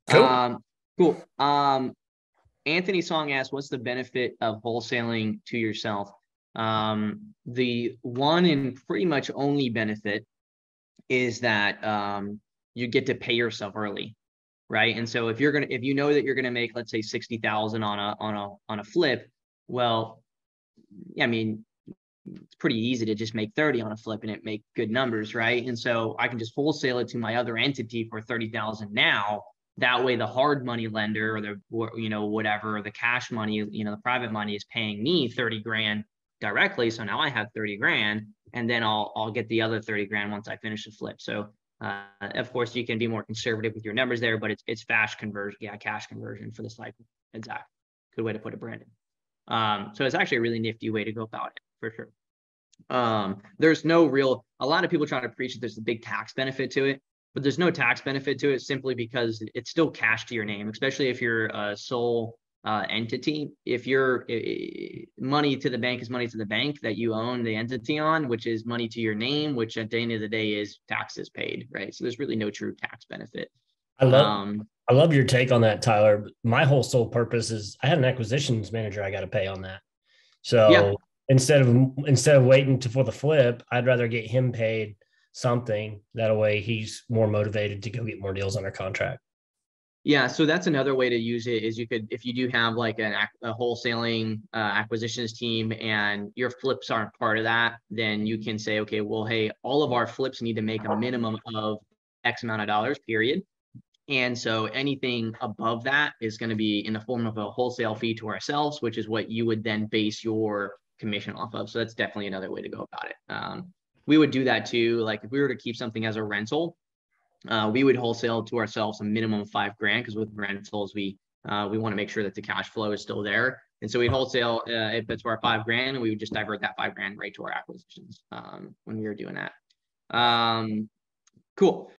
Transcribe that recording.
Cool. Cool. Anthony Song asked, what's the benefit of wholesaling to yourself? The one and pretty much only benefit is that you get to pay yourself early, right? And so if you know that you're gonna make, let's say, 60,000 on a flip, well, I mean, it's pretty easy to just make 30 on a flip and it make good numbers, right? And so I can just wholesale it to my other entity for 30,000 now. That way, the hard money lender or whatever, the cash money, the private money is paying me 30 grand directly. So now I have 30 grand, and then I'll get the other 30 grand once I finish the flip. So of course you can be more conservative with your numbers there, but it's fast conversion, cash conversion for the cycle. Exactly. Good way to put it, Brandon. So it's actually a really nifty way to go about it for sure. There's a lot of people try to preach that there's a big tax benefit to it, but there's no tax benefit to it simply because it's still cash to your name, especially if you're a sole entity. If you're money to the bank is money to the bank that you own the entity on, which is money to your name, which at the end of the day is taxes paid, right? So there's really no true tax benefit. I love I love your take on that, Tyler. My whole sole purpose is I had an acquisitions manager I got to pay on that. Yeah. So instead of waiting for the flip, I'd rather get him paid something. That way he's more motivated to go get more deals under contract. Yeah, so that's another way to use it is if you do have like a wholesaling acquisitions team and your flips aren't part of that, then you can say, okay, well, hey, all of our flips need to make a minimum of X amount of dollars, period. And so anything above that is going to be in the form of a wholesale fee to ourselves, which is what you would then base your commission off of. So that's definitely another way to go about it. We would do that too. Like if we were to keep something as a rental, we would wholesale to ourselves a minimum of $5,000 because with rentals, we want to make sure that the cash flow is still there. And so we'd wholesale if it's for our $5,000, and we would just divert that $5,000 right to our acquisitions when we were doing that. Cool.